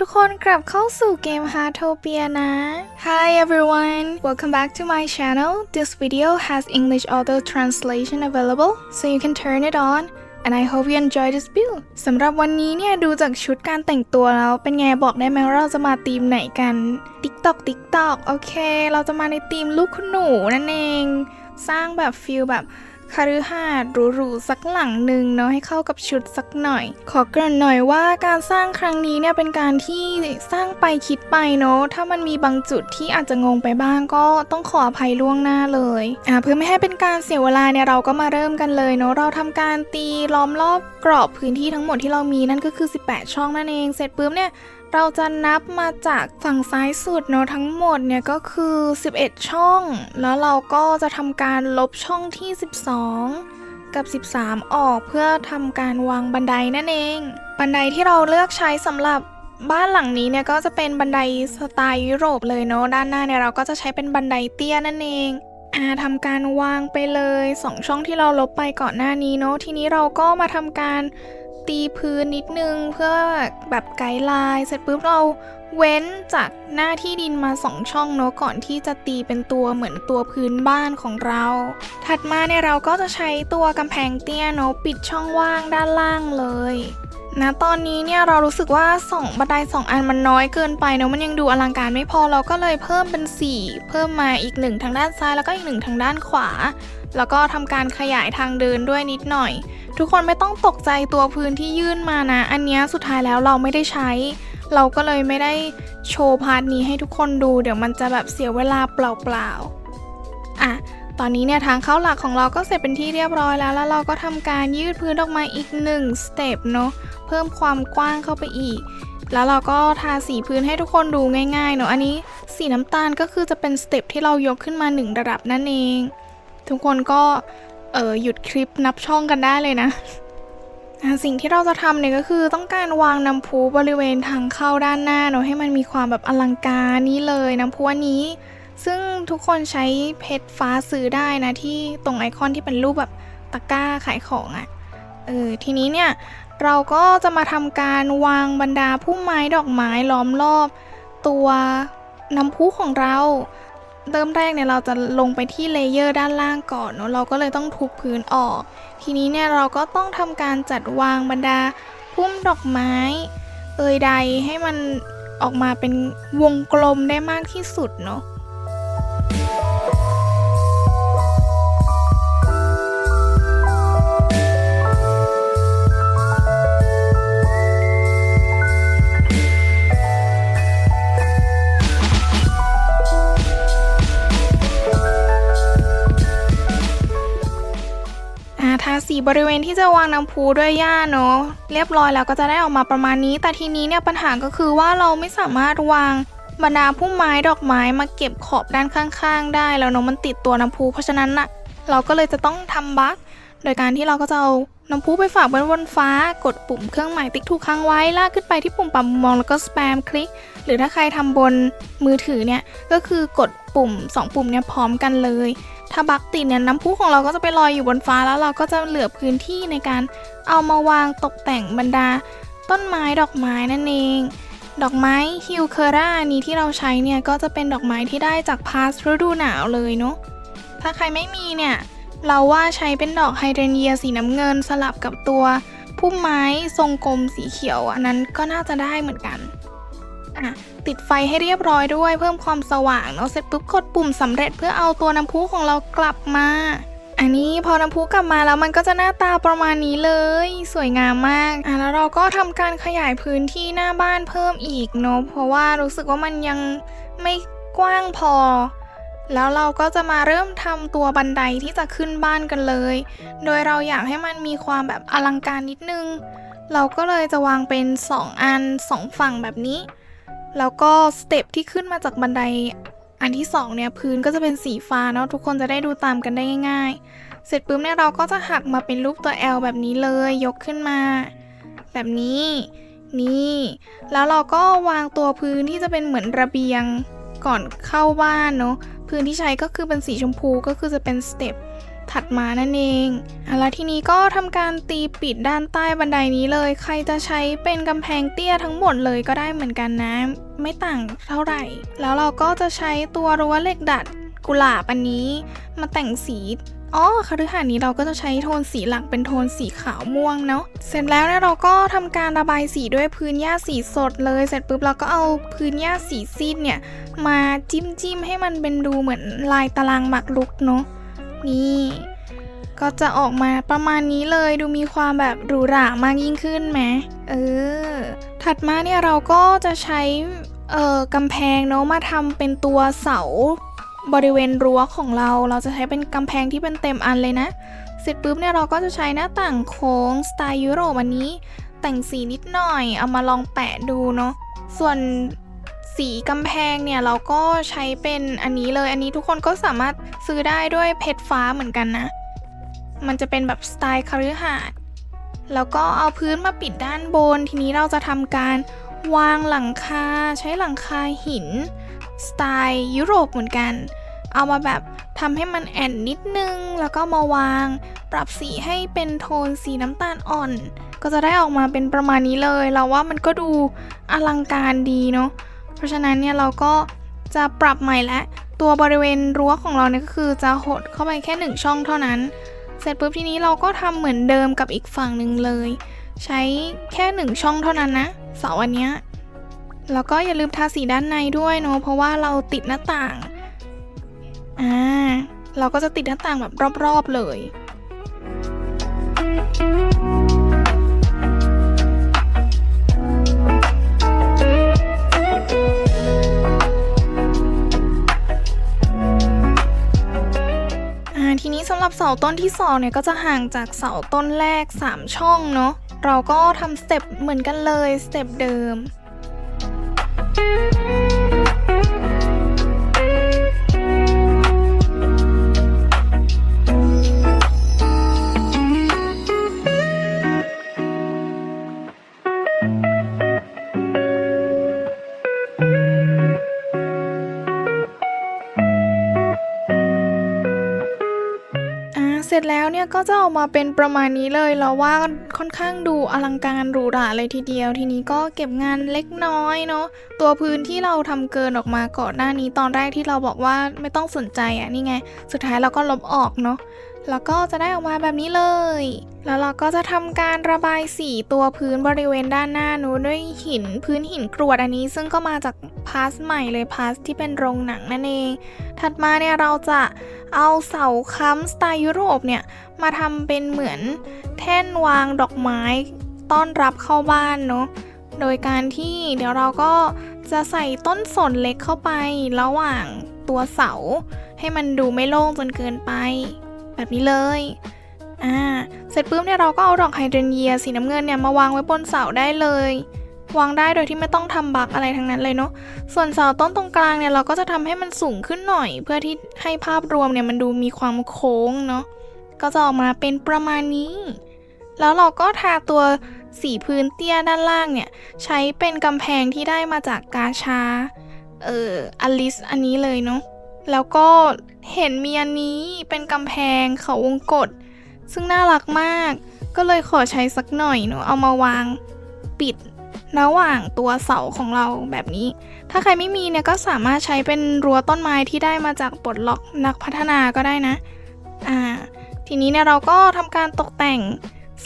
ทุกคนกลับเข้าสู่เกม Heartopia นะ Hi everyone, welcome back to my channel. This video has English auto translation available, so you can turn it on. And I hope you enjoy this build. สำหรับวันนี้เนี่ยดูจากชุดการแต่งตัวแล้วเป็นไงบอกได้ไหมว่าเราจะมาธีมไหนกัน TikTok โอเคเราจะมาในธีมลูกคุณหนูนั่นเองสร้างแบบฟีลแบบคฤหาสน์หรูๆสักหลังหนึ่งเนาะให้เข้ากับชุดสักหน่อยขอเกริ่นหน่อยว่าการสร้างครั้งนี้เนี่ยเป็นการที่สร้างไปคิดไปเนาะถ้ามันมีบางจุดที่อาจจะงงไปบ้างก็ต้องขออภัยล่วงหน้าเลยเพื่อไม่ให้เป็นการเสียเวลาเนี่ยเราก็มาเริ่มกันเลยเนาะเราทำการตีล้อมรอบกรอบพื้นที่ทั้งหมดที่เรามีนั่นก็คือ18ช่องนั่นเองเสร็จปุ๊บเนี่ยเราจะนับมาจากฝั่งซ้ายสุดเนาะทั้งหมดเนี่ยก็คือ11ช่องแล้วเราก็จะทำการลบช่องที่12กับ13ออกเพื่อทำการวางบันไดนั่นเองบันไดที่เราเลือกใช้สำหรับบ้านหลังนี้เนี่ยก็จะเป็นบันไดสไตล์ยุโรปเลยเนาะด้านหน้าเนี่ยเราก็จะใช้เป็นบันไดเตี้ยนั่นเองทำการวางไปเลย2ช่องที่เราลบไปก่อนหน้านี้เนาะทีนี้เราก็มาทำการตีพื้นนิดนึงเพื่อแบบไกด์ไลน์เสร็จปุ๊บเราเว้นจากหน้าที่ดินมา2ช่องเนาะก่อนที่จะตีเป็นตัวเหมือนตัวพื้นบ้านของเราถัดมาเนี่ยเราก็จะใช้ตัวกำแพงเตี้ยเนาะปิดช่องว่างด้านล่างเลยนะตอนนี้เนี่ยเรารู้สึกว่าบันได2อันมันน้อยเกินไปเนาะมันยังดูอลังการไม่พอเราก็เลยเพิ่มเป็น4เพิ่มมาอีก1ทางด้านซ้ายแล้วก็อีก1ทางด้านขวาแล้วก็ทำการขยายทางเดินด้วยนิดหน่อยทุกคนไม่ต้องตกใจตัวพื้นที่ยื่นมานะอันนี้สุดท้ายแล้วเราไม่ได้ใช้เราก็เลยไม่ได้โชว์พาร์ทนี้ให้ทุกคนดูเดี๋ยวมันจะแบบเสียเวลาเปล่าๆตอนนี้เนี่ยทางเข้าหลักของเราก็เสร็จเป็นที่เรียบร้อยแล้วเราก็ทำการยืดพื้นออกมาอีก1สเต็ปเนาะเพิ่มความกว้างเข้าไปอีกแล้วเราก็ทาสีพื้นให้ทุกคนดูง่ายๆเนาะอันนี้สีน้ำตาลก็คือจะเป็นสเต็ปที่เรายกขึ้นมา1ระดับนั่นเองทุกคนก็หยุดคลิปนับช่องกันได้เลยนะสิ่งที่เราจะทำเนี่ยก็คือต้องการวางน้ำพุบริเวณทางเข้าด้านหน้าเนาะให้มันมีความแบบอลังการนี่เลยน้ำพุอันนี้ซึ่งทุกคนใช้เพชรฟ้าซื้อได้นะที่ตรงไอคอนที่เป็นรูปแบบตะกร้าขายของทีนี้เนี่ยเราก็จะมาทำการวางบรรดาพุ่มไม้ดอกไม้ล้อมรอบตัวน้ำพุของเราเริ่มแรกเนี่ยเราจะลงไปที่เลเยอร์ด้านล่างก่อนเนาะเราก็เลยต้องทุบพื้นออกทีนี้เนี่ยเราก็ต้องทำการจัดวางบรรดาพุ่มดอกไม้ใดให้มันออกมาเป็นวงกลมได้มากที่สุดเนาะทาสีบริเวณที่จะวางน้ำพุด้วยหญ้าเนาะเรียบร้อยแล้วก็จะได้ออกมาประมาณนี้แต่ทีนี้เนี่ยปัญหาก็คือว่าเราไม่สามารถวางบรรดาพุ่มไม้ดอกไม้มาเก็บขอบด้านข้างๆได้แล้วเนาะมันติดตัวน้ำพุเพราะฉะนั้นน่ะเราก็เลยจะต้องทำบั๊กโดยการที่เราก็จะเอาน้ำพุไปฝากไว้บนฟ้ากดปุ่มเครื่องหมายติ๊กถูกค้างไว้ลากขึ้นไปที่ปุ่มปรับมุมมองแล้วก็สแปมคลิกหรือถ้าใครทำบนมือถือเนี่ยก็คือกดปุ่ม2ปุ่มเนี่ยพร้อมกันเลยถ้าบั๊กติดเนี่ยน้ำพุของเราก็จะไปลอยอยู่บนฟ้าแล้วเราก็จะเหลือพื้นที่ในการเอามาวางตกแต่งบรรดาต้นไม้ดอกไม้นั่นเองดอกไม้ฮิวเคอร่านี้ที่เราใช้เนี่ยก็จะเป็นดอกไม้ที่ได้จากพาสฤดูหนาวเลยเนาะถ้าใครไม่มีเนี่ยเราว่าใช้เป็นดอกไฮเดรเนียสีน้ำเงินสลับกับตัวพุ่มไม้ทรงกลมสีเขียวอันนั้นก็น่าจะได้เหมือนกันติดไฟให้เรียบร้อยด้วยเพิ่มความสว่างเนาะเสร็จปุ๊บกดปุ่มสำเร็จเพื่อเอาตัวน้ำพุของเรากลับมาอันนี้พอน้ำพุกลับมาแล้วมันก็จะหน้าตาประมาณนี้เลยสวยงามมากแล้วเราก็ทำการขยายพื้นที่หน้าบ้านเพิ่มอีกเนาะเพราะว่ารู้สึกว่ามันยังไม่กว้างพอแล้วเราก็จะมาเริ่มทำตัวบันไดที่จะขึ้นบ้านกันเลยโดยเราอยากให้มันมีความแบบอลังการนิดนึงเราก็เลยจะวางเป็น2อัน2ฝั่งแบบนี้แล้วก็สเต็ปที่ขึ้นมาจากบันไดอันที่2เนี่ยพื้นก็จะเป็นสีฟ้าเนาะทุกคนจะได้ดูตามกันได้ง่ายๆเสร็จปุ๊บเนี่ยเราก็จะหักมาเป็นรูปตัว L แบบนี้เลยยกขึ้นมาแบบนี้นี่แล้วเราก็วางตัวพื้นที่จะเป็นเหมือนระเบียงก่อนเข้าบ้านเนาะพื้นที่ใช้ก็คือเป็นสีชมพูก็คือจะเป็นสเต็ป ถัดมานั่นเองแล้วทีนี้ก็ทำการตีปิดด้านใต้บันไดนี้เลยใครจะใช้เป็นกำแพงเตี้ยทั้งหมดเลยก็ได้เหมือนกันนะไม่ต่างเท่าไหร่แล้วเราก็จะใช้ตัวรั้วเหล็กดัดกุหลาบอันนี้มาแต่งสีคฤหาสน์นี้เราก็จะใช้โทนสีหลักเป็นโทนสีขาวม่วงเนาะเสร็จแล้วเนี่ยเราก็ทำการระบายสีด้วยพื้นหญ้าสีสดเลยเสร็จปุ๊บเราก็เอาพื้นหญ้าสีซีดเนี่ยมาจิ้มให้มันเป็นดูเหมือนลายตารางหมากรุกเนาะนี่ก็จะออกมาประมาณนี้เลยดูมีความแบบหรูหรามากยิ่งขึ้นไหมถัดมาเนี่ยเราก็จะใช้กำแพงเนาะมาทำเป็นตัวเสาบริเวณรั้วของเราจะใช้เป็นกำแพงที่เป็นเต็มอันเลยนะเสร็จปุ๊บเนี่ยเราก็จะใช้หน้าต่างโค้งสไตล์ยุโรปอันนี้แต่งสีนิดหน่อยเอามาลองแปะดูเนาะส่วนสีกำแพงเนี่ยเราก็ใช้เป็นอันนี้เลยอันนี้ทุกคนก็สามารถซื้อได้ด้วยเพชรฟ้าเหมือนกันนะมันจะเป็นแบบสไตล์คฤหาสน์แล้วก็เอาพื้นมาปิดด้านบนทีนี้เราจะทำการวางหลังคาใช้หลังคาหินสไตล์ยุโรปเหมือนกันเอามาแบบทำให้มันแอนนิดนึงแล้วก็มาวางปรับสีให้เป็นโทนสีน้ำตาลอ่อนก็จะได้ออกมาเป็นประมาณนี้เลยเราว่ามันก็ดูอลังการดีเนาะเพราะฉะนั้นเนี่ยเราก็จะปรับใหม่และตัวบริเวณรั้วของเราเนี่ยก็คือจะหดเข้าไปแค่1ช่องเท่านั้นเสร็จปุ๊บทีนี้เราก็ทำเหมือนเดิมกับอีกฝั่งหนึ่งเลยใช้แค่1ช่องเท่านั้นนะเสาอันเนี้ยแล้วก็อย่าลืมทาสีด้านในด้วยเนาะเพราะว่าเราติดหน้าต่างเราก็จะติดหน้าต่างแบบรอบๆเลยทีนี้สำหรับเสาต้นที่2เนี่ยก็จะห่างจากเสาต้นแรก3ช่องเนาะเราก็ทำสเต็ปเหมือนกันเลยสเต็ปเดิมเสร็จแล้วเนี่ยก็จะออกมาเป็นประมาณนี้เลยเราว่าค่อนข้างดูอลังการหรูหราเลยทีเดียวทีนี้ก็เก็บงานเล็กน้อยเนาะตัวพื้นที่เราทำเกินออกมาก่อนหน้านี้ตอนแรกที่เราบอกว่าไม่ต้องสนใจนี่ไงสุดท้ายเราก็ลบออกเนาะแล้วก็จะได้ออกมาแบบนี้เลยแล้วเราก็จะทำการระบายสีตัวพื้นบริเวณด้านหน้านู้นด้วยพื้นหินกรวดอันนี้ซึ่งก็มาจากพาสใหม่เลยพาสที่เป็นโรงหนังนั่นเองถัดมาเนี่ยเราจะเอาเสาค้ำสไตล์ยุโรปเนี่ยมาทำเป็นเหมือนแท่นวางดอกไม้ต้อนรับเข้าบ้านเนาะโดยการที่เดี๋ยวเราก็จะใส่ต้นสนเล็กเข้าไประหว่างตัวเสาให้มันดูไม่โล่งจนเกินไปแบบนี้เลยเสร็จปุ๊บเนี่ยเราก็เอาดอกไฮเดรนเยียสีน้ำเงินเนี่ยมาวางไว้บนเสาได้เลยวางได้โดยที่ไม่ต้องทำบักอะไรทั้งนั้นเลยเนาะส่วนเสาต้นตรงกลางเนี่ยเราก็จะทำให้มันสูงขึ้นหน่อยเพื่อที่ให้ภาพรวมเนี่ยมันดูมีความโค้งเนาะก็จะออกมาเป็นประมาณนี้แล้วเราก็ทาตัวสีพื้นเตี้ยด้านล่างเนี่ยใช้เป็นกำแพงที่ได้มาจากกาชาอลิสอันนี้เลยเนาะแล้วก็เห็นมีอันนี้เป็นกำแพงเขาวงกตซึ่งน่ารักมากก็เลยขอใช้สักหน่อยเนาะเอามาวางปิดระหว่างตัวเสาของเราแบบนี้ถ้าใครไม่มีเนี่ยก็สามารถใช้เป็นรั้วต้นไม้ที่ได้มาจากปลดล็อกนักพัฒนาก็ได้นะทีนี้เนี่ยเราก็ทำการตกแต่ง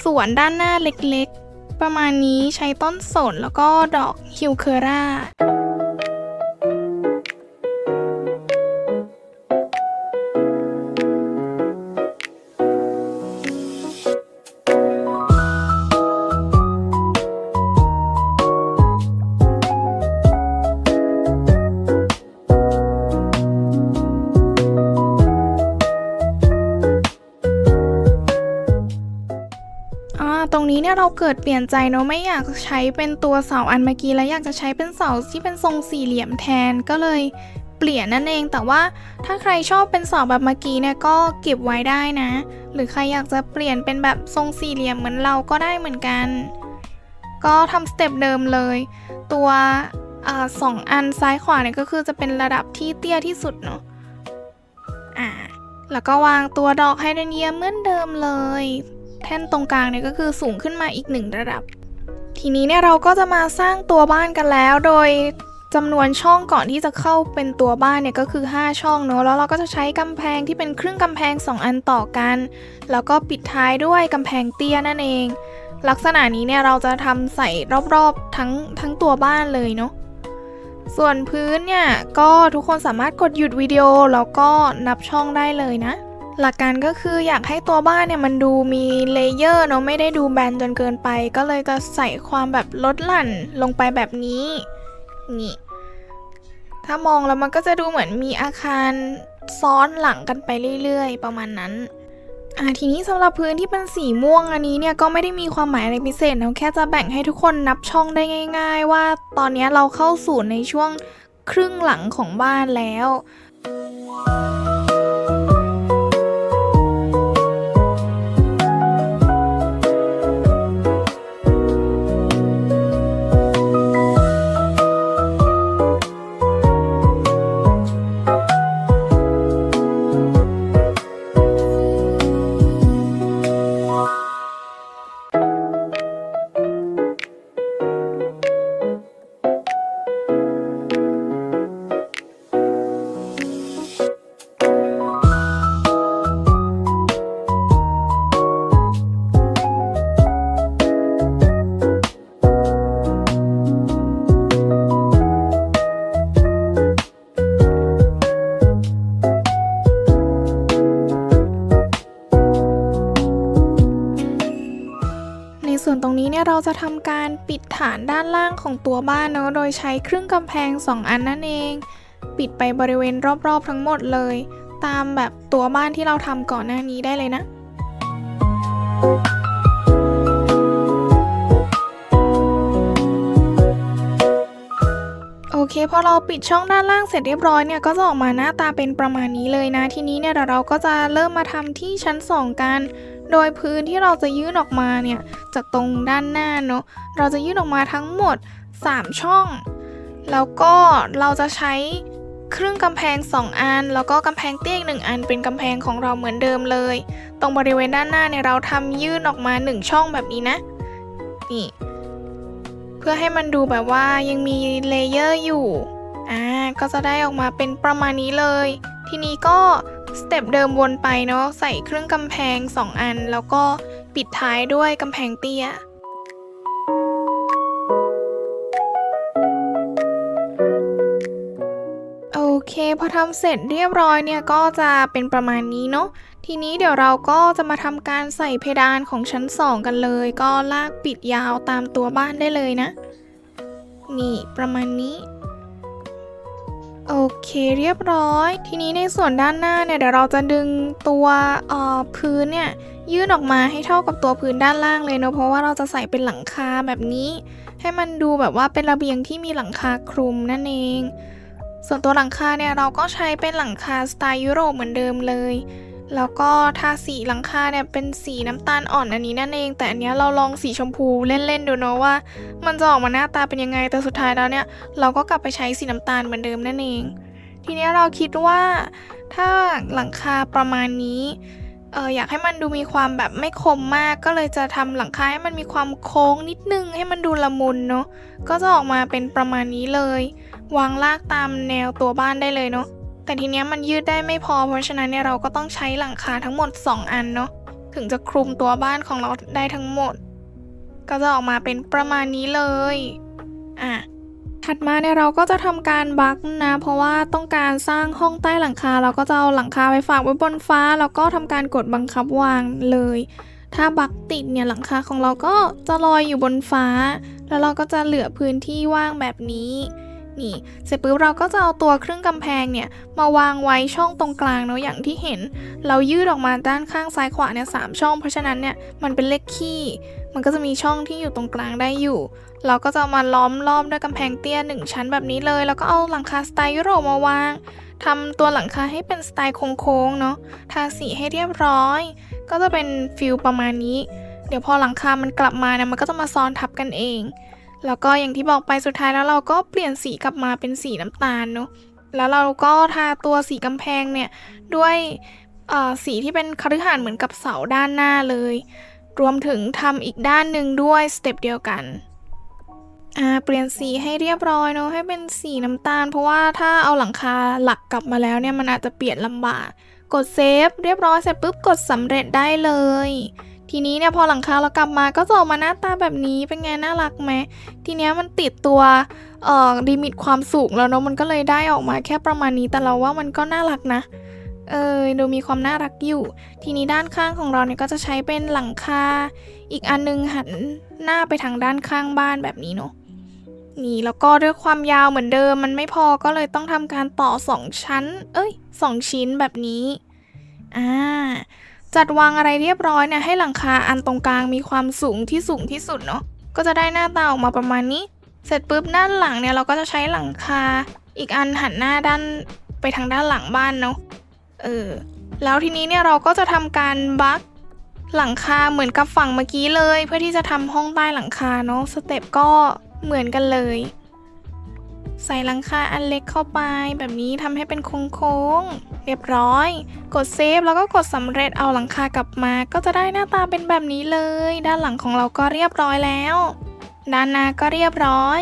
สวนด้านหน้าเล็กๆประมาณนี้ใช้ต้นสนแล้วก็ดอกฮิวเคอร่า ตรงนี้เนี่ยเราเกิดเปลี่ยนใจเนาะไม่อยากใช้เป็นตัวเสาอันเมื่อกี้แล้วอยากจะใช้เป็นเสาที่เป็นทรงสี่เหลี่ยมแทนก็เลยเปลี่ยนนั่นเองแต่ว่าถ้าใครชอบเป็นเสาแบบเมื่อกี้เนี่ยก็เก็บไว้ได้นะหรือใครอยากจะเปลี่ยนเป็นแบบทรงสี่เหลี่ยมเหมือนเราก็ได้เหมือนกันก็ทำสเต็ปเดิมเลยตัว2 อันซ้ายขวาเนี่ยก็คือจะเป็นระดับที่เตี้ยที่สุดเนาะ แล้วก็วางตัวดอกไฮเดรเนียมเหมือนเดิมเลยแท่นตรงกลางเนี่ยก็คือสูงขึ้นมาอีก1ระดับทีนี้เนี่ยเราก็จะมาสร้างตัวบ้านกันแล้วโดยจำนวนช่องก่อนที่จะเข้าเป็นตัวบ้านเนี่ยก็คือ5ช่องเนอะแล้วเราก็จะใช้กำแพงที่เป็นครึ่งกำแพง2อันต่อกันแล้วก็ปิดท้ายด้วยกำแพงเตี้ยนั่นเองลักษณะนี้เนี่ยเราจะทำใส่รอบๆทั้งตัวบ้านเลยเนาะส่วนพื้นเนี่ยก็ทุกคนสามารถกดหยุดวิดีโอแล้วก็นับช่องได้เลยนะหลักการก็คืออยากให้ตัวบ้านเนี่ยมันดูมีเลเยอร์เนาะไม่ได้ดูแบนจนเกินไปก็เลยจะใส่ความแบบลดหลั่นลงไปแบบนี้นี่ถ้ามองแล้วมันก็จะดูเหมือนมีอาคารซ้อนหลังกันไปเรื่อยๆประมาณนั้นทีนี้สำหรับพื้นที่เป็นสีม่วงอันนี้เนี่ยก็ไม่ได้มีความหมายอะไรพิเศษนะแค่จะแบ่งให้ทุกคนนับช่องได้ง่ายๆว่าตอนนี้เราเข้าสู่ในช่วงครึ่งหลังของบ้านแล้วส่วนตรงนี้เนี่ยเราจะทำการปิดฐานด้านล่างของตัวบ้านเนาะโดยใช้ครึ่งกำแพง2อันนั่นเองปิดไปบริเวณรอบๆทั้งหมดเลยตามแบบตัวบ้านที่เราทำก่อนหน้านี้ได้เลยนะโอเคพอเราปิดช่องด้านล่างเสร็จเรียบร้อยเนี่ยก็จะออกมาหน้าตาเป็นประมาณนี้เลยนะทีนี้เนี่ยเราก็จะเริ่มมาทำที่ชั้น2กันโดยพื้นที่เราจะยื่นออกมาเนี่ยจากตรงด้านหน้าเนาะเราจะยื่นออกมาทั้งหมด3ช่องแล้วก็เราจะใช้ครึ่งกำแพง2อันแล้วก็กำแพงเตี้ยอีก1อันเป็นกำแพงของเราเหมือนเดิมเลยตรงบริเวณด้านหน้าเนี่ยเราทำยื่นออกมา1ช่องแบบนี้นะนี่เพื่อให้มันดูแบบว่ายังมีเลเยอร์อยู่ก็จะได้ออกมาเป็นประมาณนี้เลยทีนี้ก็สเต็ปเดิมวนไปเนาะใส่เครื่องกำแพง2อันแล้วก็ปิดท้ายด้วยกำแพงเตี้ยโอเคพอทำเสร็จเรียบร้อยเนี่ยก็จะเป็นประมาณนี้เนาะทีนี้เดี๋ยวเราก็จะมาทำการใส่เพดานของชั้น2กันเลยก็ลากปิดยาวตามตัวบ้านได้เลยนะนี่ประมาณนี้โอเคเรียบร้อยทีนี้ในส่วนด้านหน้าเนี่ยเดี๋ยวเราจะดึงตัวพื้นเนี่ยยื่นออกมาให้เท่ากับตัวพื้นด้านล่างเลยเนาะเพราะว่าเราจะใส่เป็นหลังคาแบบนี้ให้มันดูแบบว่าเป็นระเบียงที่มีหลังคาคลุมนั่นเองส่วนตัวหลังคาเนี่ยเราก็ใช้เป็นหลังคาสไตล์ยุโรปเหมือนเดิมเลยแล้วก็ทาสีหลังคาเนี่ยเป็นสีน้ำตาลอ่อนอันนี้นั่นเองแต่อันนี้เราลองสีชมพูเล่นๆดูเนาะว่ามันจะออกมาหน้าตาเป็นยังไงแต่สุดท้ายแล้วเนี่ยเราก็กลับไปใช้สีน้ำตาลเหมือนเดิมนั่นเองทีนี้เราคิดว่าถ้าหลังคาประมาณนี้อยากให้มันดูมีความแบบไม่คมมากก็เลยจะทำหลังคาให้มันมีความโค้งนิดนึงให้มันดูละมุนเนาะก็จะออกมาเป็นประมาณนี้เลยวางลากตามแนวตัวบ้านได้เลยเนาะแต่ทีเนี้ยมันยืดได้ไม่พอเพราะฉะนั้นเนี่ยเราก็ต้องใช้หลังคาทั้งหมด2อันเนาะถึงจะคลุมตัวบ้านของเราได้ทั้งหมดก็จะออกมาเป็นประมาณนี้เลยถัดมาเนี่ยเราก็จะทำการบั๊กนะเพราะว่าต้องการสร้างห้องใต้หลังคาเราก็จะเอาหลังคาไปฝากไว้บนฟ้าแล้วก็ทำการกดบังคับวางเลยถ้าบั๊กติดเนี่ยหลังคาของเราก็จะลอยอยู่บนฟ้าแล้วเราก็จะเหลือพื้นที่ว่างแบบนี้นี่เสร็จปุ๊บเราก็จะเอาตัวเครื่องกำแพงเนี่ยมาวางไว้ช่องตรงกลางเนาะอย่างที่เห็นเรายืดออกมาด้านข้างซ้ายขวาเนี่ย3ช่องเพราะฉะนั้นเนี่ยมันเป็นเลขคี่มันก็จะมีช่องที่อยู่ตรงกลางได้อยู่เราก็จะมาล้อมรอบด้วยกำแพงเตี้ย1ชั้นแบบนี้เลยแล้วก็เอาหลังคาสไตล์ยุโรปมาวางทำตัวหลังคาให้เป็นสไตล์โค้งๆเนาะทาสีให้เรียบร้อยก็จะเป็นฟิลประมาณนี้เดี๋ยวพอหลังคามันกลับมาเนี่ยมันก็จะมาซ้อนทับกันเองแล้วก็อย่างที่บอกไปสุดท้ายแล้วเราก็เปลี่ยนสีกลับมาเป็นสีน้ำตาลเนาะแล้วเราก็ทาตัวสีกำแพงเนี่ยด้วย สีที่เป็นคฤหาสน์เหมือนกับเสาด้านหน้าเลยรวมถึงทำอีกด้านหนึ่งด้วยสเต็ปเดียวกันเปลี่ยนสีให้เรียบร้อยเนาะให้เป็นสีน้ำตาลเพราะว่าถ้าเอาหลังคาหลักกลับมาแล้วเนี่ยมันอาจจะเปลี่ยนลำบากกดเซฟเรียบร้อยเสร็จปุ๊บกดสำเร็จได้เลยทีนี้เนี่ยพอหลังคาเรากลับมาก็จะออกมาหน้าตาแบบนี้เป็นไงน่ารักไหมทีเนี้ยมันติดตัวลิมิตความสูงแล้วเนาะมันก็เลยได้ออกมาแค่ประมาณนี้แต่เราว่ามันก็น่ารักนะดูมีความน่ารักอยู่ทีนี้ด้านข้างของเราเนี่ยก็จะใช้เป็นหลังคาอีกอันนึงหันหน้าไปทางด้านข้างบ้านแบบนี้เนาะนี่แล้วก็ด้วยความยาวเหมือนเดิมมันไม่พอก็เลยต้องทำการต่อ2ชั้น2ชิ้นแบบนี้จัดวางอะไรเรียบร้อยเนี่ยให้หลังคาอันตรงกลางมีความสูงที่สุดเนาะก็จะได้หน้าตาออกมาประมาณนี้เสร็จปุ๊บด้านหลังเนี่ยเราก็จะใช้หลังคาอีกอันหันหน้าด้านไปทางด้านหลังบ้านเนาะแล้วทีนี้เนี่ยเราก็จะทำการบั๊กหลังคาเหมือนกับฝั่งเมื่อกี้เลยเพื่อที่จะทำห้องใต้หลังคาเนาะสเต็ปก็เหมือนกันเลยใส่หลังคาอันเล็กเข้าไปแบบนี้ทำให้เป็นโค้งๆเรียบร้อยกดเซฟแล้วก็กดสำเร็จเอาหลังคากลับมาก็จะได้หน้าตาเป็นแบบนี้เลยด้านหลังของเราก็เรียบร้อยแล้วด้านหน้าก็เรียบร้อย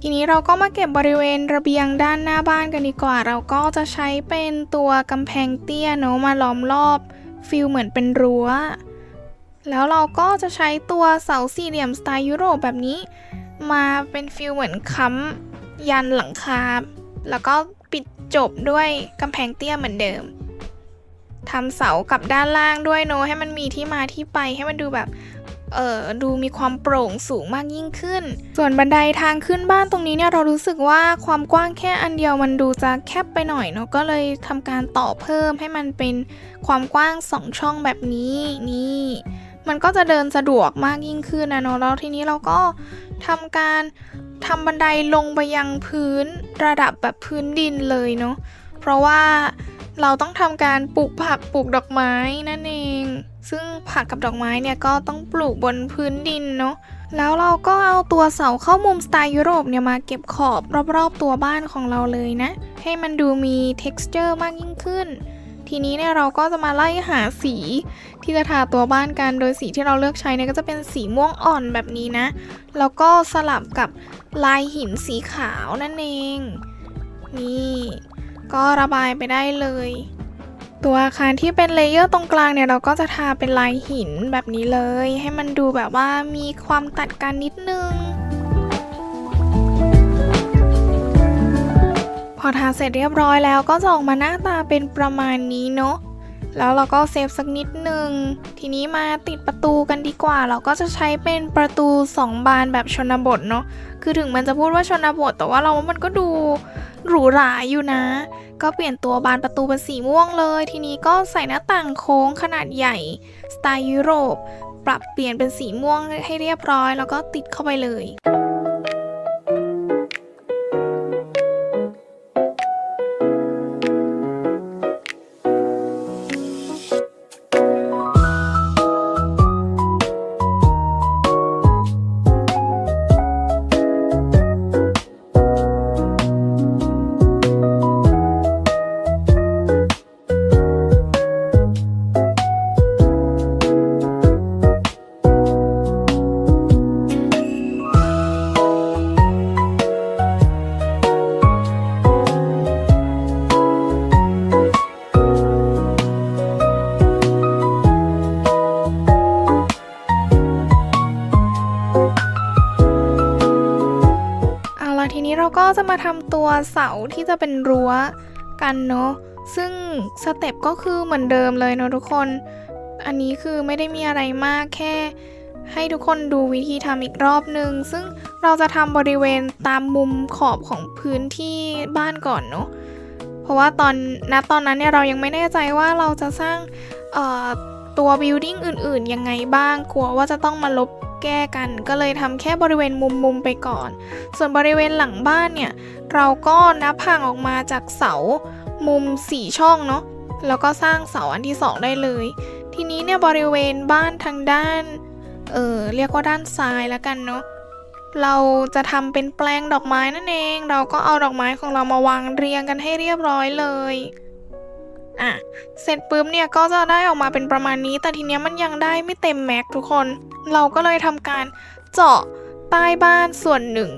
ทีนี้เราก็มาเก็บบริเวณระเบียงด้านหน้าบ้านกันดีกว่าเราก็จะใช้เป็นตัวกำแพงเตี้ยเนาะมาล้อมรอบฟิลเหมือนเป็นรั้วแล้วเราก็จะใช้ตัวเสาสี่เหลี่ยมสไตล์ยุโรปแบบนี้มาเป็นฟิลเหมือนค้ำยันหลังคาแล้วก็ปิดจบด้วยกำแพงเตี้ยเหมือนเดิมทำเสากับด้านล่างด้วยเนาะให้มันมีที่มาที่ไปให้มันดูแบบดูมีความโปร่งสูงมากยิ่งขึ้นส่วนบันไดทางขึ้นบ้านตรงนี้เนี่ยเรารู้สึกว่าความกว้างแค่อันเดียวมันดูจะแคบไปหน่อยเนาะก็เลยทำการต่อเพิ่มให้มันเป็นความกว้าง2ช่องแบบนี้นี่มันก็จะเดินสะดวกมากยิ่งขึ้นนะเนาะแล้วทีนี้เราก็ทำการทำบันไดลงไปยังพื้นระดับแบบพื้นดินเลยเนาะเพราะว่าเราต้องทำการปลูกผักปลูกดอกไม้นั่นเองซึ่งผักกับดอกไม้เนี่ยก็ต้องปลูกบนพื้นดินเนาะแล้วเราก็เอาตัวเสาเข้ามุมสไตล์ยุโรปเนี่ยมาเก็บขอบรอบๆตัวบ้านของเราเลยนะให้มันดูมี texture มากยิ่งขึ้นทีนี้เนี่ยเราก็จะมาไล่หาสีที่จะทาตัวบ้านกันโดยสีที่เราเลือกใช้เนี่ยก็จะเป็นสีม่วงอ่อนแบบนี้นะแล้วก็สลับกับลายหินสีขาวนั่นเองนี่ก็ระบายไปได้เลยตัวอาคารที่เป็นเลเยอร์ตรงกลางเนี่ยเราก็จะทาเป็นลายหินแบบนี้เลยให้มันดูแบบว่ามีความตัดกันนิดนึงพอทาเสร็จเรียบร้อยแล้วก็จะออกมาหน้าตาเป็นประมาณนี้เนาะแล้วเราก็เซฟสักนิดนึงทีนี้มาติดประตูกันดีกว่าเราก็จะใช้เป็นประตู2 บานแบบชนบทเนาะคือถึงมันจะพูดว่าชนบทแต่ว่าเราว่ามันก็ดูหรูหราอยู่นะก็เปลี่ยนตัวบานประตูเป็นสีม่วงเลยทีนี้ก็ใส่หน้าต่างโค้งขนาดใหญ่สไตล์ยุโรปปรับเปลี่ยนเป็นสีม่วงให้เรียบร้อยแล้วก็ติดเข้าไปเลยทีนี้เราก็จะมาทำตัวเสาที่จะเป็นรั้วกันเนาะซึ่งสเต็ปก็คือเหมือนเดิมเลยเนาะทุกคนอันนี้คือไม่ได้มีอะไรมากแค่ให้ทุกคนดูวิธีทำอีกรอบนึงซึ่งเราจะทำบริเวณตามมุมขอบของพื้นที่บ้านก่อนเนาะเพราะว่าตอนนั้นเนี่ยเรายังไม่แน่ใจว่าเราจะสร้างตัวบิลดิ้งอื่นๆยังไงบ้างกลัวว่าจะต้องมาลบแก้กันก็เลยทำแค่บริเวณมุมไปก่อนส่วนบริเวณหลังบ้านเนี่ยเราก็นับห่างออกมาจากเสามุม4ช่องเนาะแล้วก็สร้างเสาอันที่2ได้เลยทีนี้เนี่ยบริเวณบ้านทางด้านเรียกว่าด้านซ้ายแล้วกันเนาะเราจะทำเป็นแปลงดอกไม้นั่นเองเราก็เอาดอกไม้ของเรามาวางเรียงกันให้เรียบร้อยเลย อ่ะเสร็จปุ๊บเนี่ยก็จะได้ออกมาเป็นประมาณนี้แต่ทีเนี้ยมันยังได้ไม่เต็มแม็กทุกคนเราก็เลยทำการเจาะใต้บ้านส่วนหนึ่ง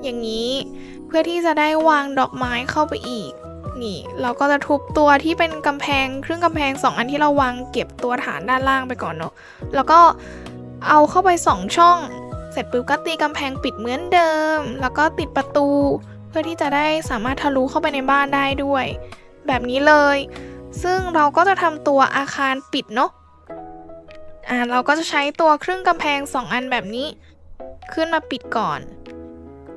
อย่างนี้เพื่อที่จะได้วางดอกไม้เข้าไปอีกนี่เราก็จะทุบตัวที่เป็นกำแพงครึ่งกำแพง2 อันที่เราวางเก็บตัวฐานด้านล่างไปก่อนเนาะแล้วก็เอาเข้าไป2 ช่องเสร็จปุ๊บก็ตีกำแพงปิดเหมือนเดิมแล้วก็ติดประตูเพื่อที่จะได้สามารถทะลุเข้าไปในบ้านได้ด้วยแบบนี้เลยซึ่งเราก็จะทำตัวอาคารปิดเนาะเราก็จะใช้ตัวครึ่งกำแพง2 อันแบบนี้ขึ้นมาปิดก่อน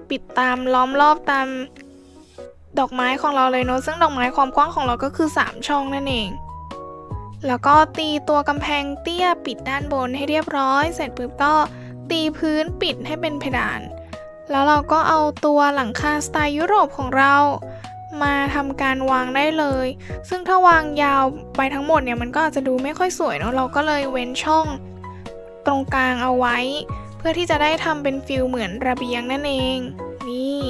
ปิดตามล้อมรอบตามดอกไม้ของเราเลยเนาะซึ่งดอกไม้ความกว้างของเราก็คือ3 ช่องนั่นเองแล้วก็ตีตัวกำแพงเตี้ยปิดด้านบนให้เรียบร้อยเสร็จปุ๊บก็ตีพื้นปิดให้เป็นเพดานแล้วเราก็เอาตัวหลังคาสไตล์ยุโรปของเรามาทำการวางได้เลยซึ่งถ้าวางยาวไปทั้งหมดเนี่ยมันก็อาจจะดูไม่ค่อยสวยเนาะเราก็เลยเว้นช่องตรงกลางเอาไว้เพื่อที่จะได้ทำเป็นฟิลเหมือนระเบียงนั่นเองนี่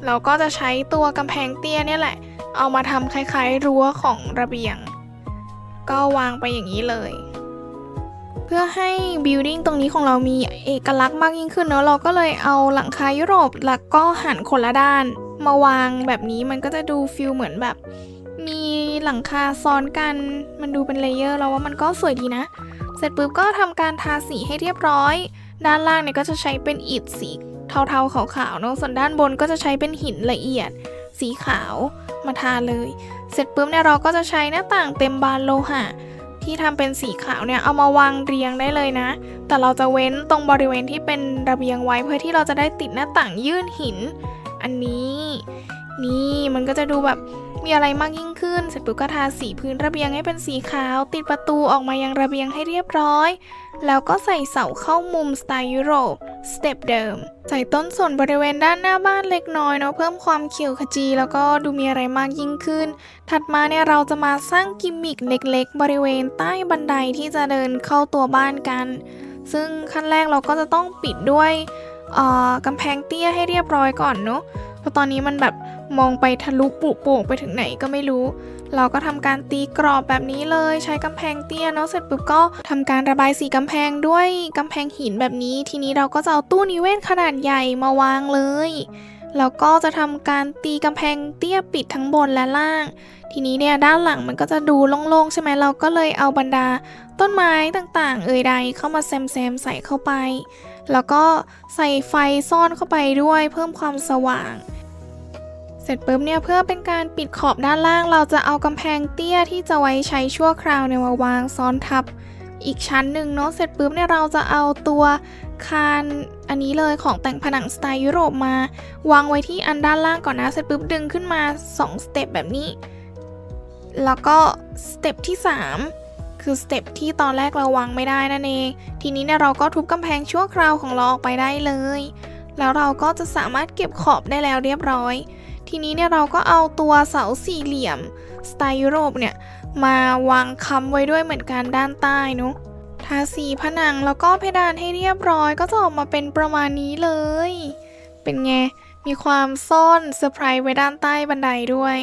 เราก็จะใช้ตัวกำแพงเตี้ยเนี่ยแหละเอามาทำคล้ายๆรั้วของระเบียงก็วางไปอย่างนี้เลยเพื่อให้บิลดิ้งตรงนี้ของเรามีเอกลักษณ์มากยิ่งขึ้นเนาะเราก็เลยเอาหลังคายุโรปแล้วก็หันคนละด้านมาวางแบบนี้มันก็จะดูฟิลเหมือนแบบมีหลังคาซ้อนกันมันดูเป็นเลเยอร์เราว่ามันก็สวยดีนะเสร็จปุ๊บก็ทำการทาสีให้เรียบร้อยด้านล่างเนี่ยก็จะใช้เป็นอิฐสีเทาๆขาวๆเนาะส่วนด้านบนก็จะใช้เป็นหินละเอียดสีขาวมาทาเลยเสร็จปุ๊บเนี่ยเราก็จะใช้หน้าต่างเต็มบานโลหะที่ทำเป็นสีขาวเนี่ยเอามาวางเรียงได้เลยนะแต่เราจะเว้นตรงบริเวณที่เป็นระเบียงไว้เพื่อที่เราจะได้ติดหน้าต่างยื่นหินอันนี้นี่มันก็จะดูแบบมีอะไรมากยิ่งขึ้นเสร็จปุ๊บก็ทาสีพื้นระเบียงให้เป็นสีขาวติดประตูออกมายังระเบียงให้เรียบร้อยแล้วก็ใส่เสาเข้ามุมสไตล์ยุโรปสเต็ปเดิมใส่ต้นสนบริเวณด้านหน้าบ้านเล็กน้อยเนาะเพิ่มความเขียวขจีแล้วก็ดูมีอะไรมากยิ่งขึ้นถัดมาเนี่ยเราจะมาสร้างกิมมิคเล็กๆบริเวณใต้บันไดที่จะเดินเข้าตัวบ้านกันซึ่งขั้นแรกเราก็จะต้องปิดด้วยกำแพงเตี้ยให้เรียบร้อยก่อนเนาะเพราะตอนนี้มันแบบมองไปทะลุปุโป่งไปถึงไหนก็ไม่รู้เราก็ทำการตีกรอบแบบนี้เลยใช้กำแพงเตี้ยเนาะเสร็จปุ๊บก็ทำการระบายสีกำแพงด้วยกำแพงหินแบบนี้ทีนี้เราก็จะเอาตู้นิเวศขนาดใหญ่มาวางเลยแล้วก็จะทำการตีกำแพงเตี้ยปิดทั้งบนและล่างทีนี้เนี่ยด้านหลังมันก็จะดูโล่งๆใช่ไหมเราก็เลยเอาบรรดาต้นไม้ต่างๆใดเข้ามาแซมใส่เข้าไปแล้วก็ใส่ไฟซ่อนเข้าไปด้วยเพิ่มความสว่างเสร็จปุ๊บเนี่ยเพื่อเป็นการปิดขอบด้านล่างเราจะเอากำแพงเตี้ยที่จะไว้ใช้ชั่วคราวเนี่ยมาวางซ้อนทับอีกชั้นหนึ่งเนาะเสร็จปุ๊บเนี่ยเราจะเอาตัวคานอันนี้เลยของแต่งผนังสไตล์ยุโรปมาวางไว้ที่อันด้านล่างก่อนนะเสร็จปุ๊บดึงขึ้นมา2 สเต็ปแบบนี้แล้วก็สเต็ปที่3คือสเต็ปที่ตอนแรกเราวางไม่ได้นั่นเองทีนี้เนี่ยเราก็ทุบกำแพงชั่วคราวของเราออกไปได้เลยแล้วเราก็จะสามารถเก็บขอบได้แล้วเรียบร้อยทีนี้เนี่ยเราก็เอาตัวเสาสี่เหลี่ยมสไตล์ยุโรปเนี่ยมาวางค้ำไว้ด้วยเหมือนกันด้านใต้เนาะทาสีผนังแล้วก็เพดานให้เรียบร้อยก็จะออกมาเป็นประมาณนี้เลยเป็นไงมีความซ่อนเซอร์ไพรส์ไว้ด้านใต้บันไดด้วย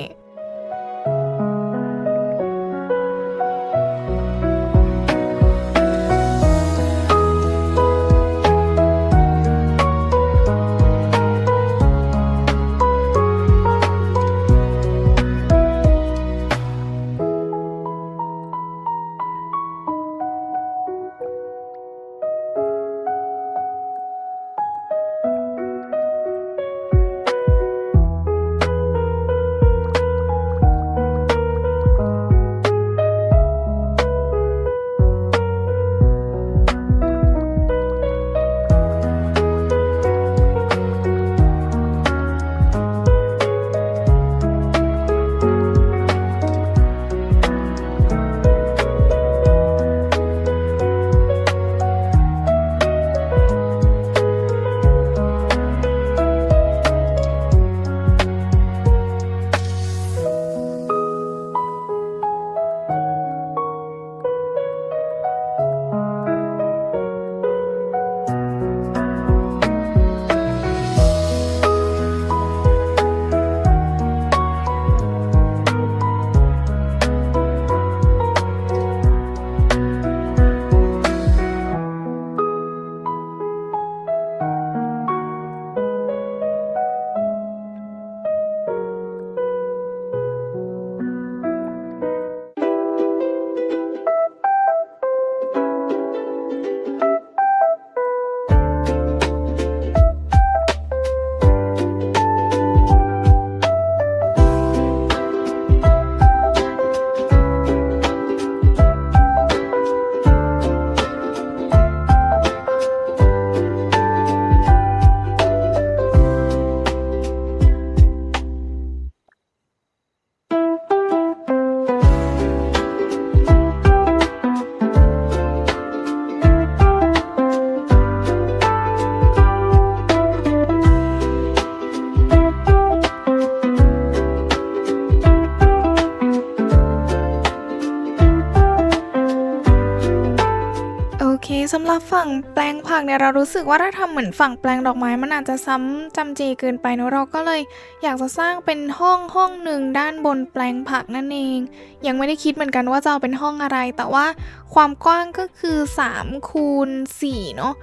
สำหรับฝั่งแปลงผักเนี่ยเรารู้สึกว่าถ้าทำเหมือนฝั่งแปลงดอกไม้มันอาจจะซ้ำจำเจเกินไปเนอะเราก็เลยอยากจะสร้างเป็นห้องหนึ่งด้านบนแปลงผักนั่นเองยังไม่ได้คิดเหมือนกันว่าจะเอาเป็นห้องอะไรแต่ว่าความกว้างก็คือ3 คูณ 4เนาะ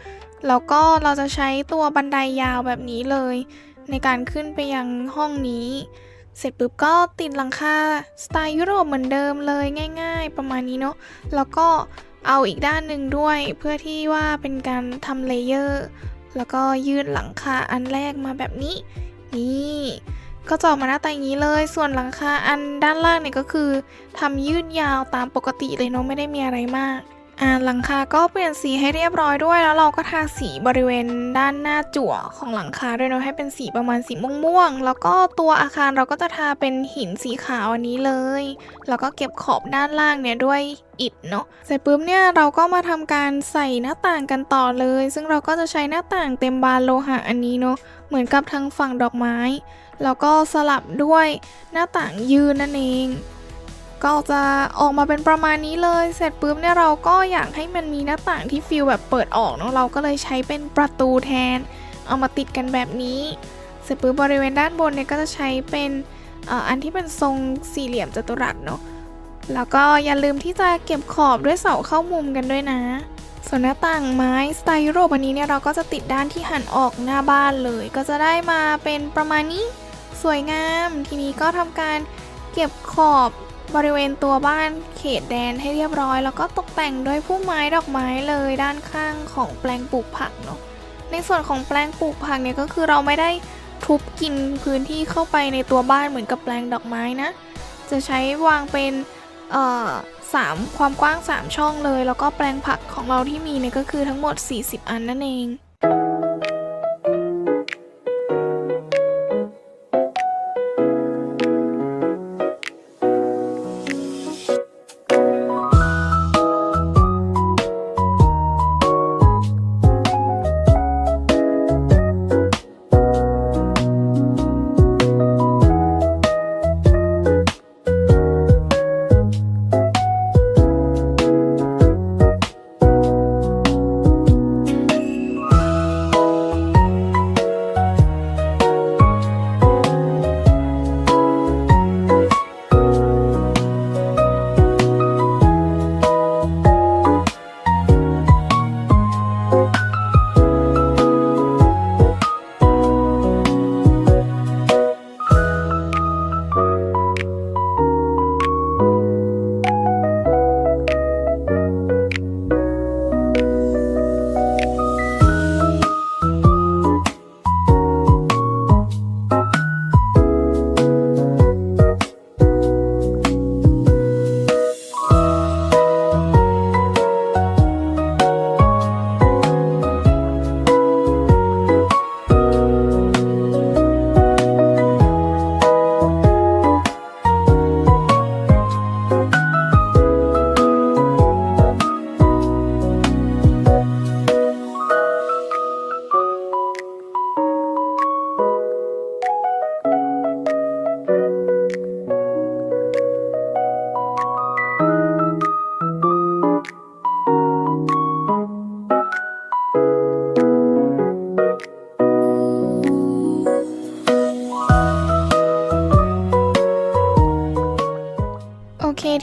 แล้วก็เราจะใช้ตัวบันไดยาวแบบนี้เลยในการขึ้นไปยังห้องนี้เสร็จปุ๊บก็ติดหลังคาสไตล์ยุโรปเหมือนเดิมเลยง่ายๆประมาณนี้เนาะแล้วก็เอาอีกด้านหนึ่งด้วยเพื่อที่ว่าเป็นการทำเลเยอร์แล้วก็ยืดหลังคาอันแรกมาแบบนี้นี่ก็จะออกมาหน้าตาอย่างนี้เลยส่วนหลังคาอันด้านล่างเนี่ยก็คือทำยืดยาวตามปกติเลยเนาะไม่ได้มีอะไรมากหลังคาก็เปลี่ยนสีให้เรียบร้อยด้วยแล้วเราก็ทาสีบริเวณด้านหน้าจั่วของหลังคาด้วยเนาะให้เป็นสีประมาณสีม่วงๆแล้วก็ตัวอาคารเราก็จะทาเป็นหินสีขาวอันนี้เลยแล้วก็เก็บขอบด้านล่างเนี่ยด้วยอิฐเนาะเสร็จปุ๊บเนี่ยเราก็มาทำการใส่หน้าต่างกันต่อเลยซึ่งเราก็จะใช้หน้าต่างเต็มบานโลหะอันนี้เนาะเหมือนกับทางฝั่งดอกไม้แล้วก็สลับด้วยหน้าต่างยืนนั่นเองก็จะออกมาเป็นประมาณนี้เลยเสร็จปุ๊บเนี่ยเราก็อยากให้มันมีหน้าต่างที่ฟีลแบบเปิดออกเนาะเราก็เลยใช้เป็นประตูแทนเอามาติดกันแบบนี้เสร็จปุ๊บบริเวณด้านบนเนี่ยก็จะใช้เป็นอันที่เป็นทรงสี่เหลี่ยมจัตุรัสเนาะแล้วก็อย่าลืมที่จะเก็บขอบด้วยเสาเข้ามุมกันด้วยนะส่วนหน้าต่างไม้สไตล์ยุโรปอันนี้เนี่ยเราก็จะติดด้านที่หันออกหน้าบ้านเลยก็จะได้มาเป็นประมาณนี้สวยงามทีนี้ก็ทำการเก็บขอบบริเวณตัวบ้านเขตแดนให้เรียบร้อยแล้วก็ตกแต่งด้วยพุ่มไม้ดอกไม้เลยด้านข้างของแปลงปลูกผักเนาะในส่วนของแปลงปลูกผักเนี่ยก็คือเราไม่ได้ทุบกินพื้นที่เข้าไปในตัวบ้านเหมือนกับแปลงดอกไม้นะจะใช้วางเป็นความกว้าง3ช่องเลยแล้วก็แปลงผักของเราที่มีเนี่ยก็คือทั้งหมด40 อันนั่นเอง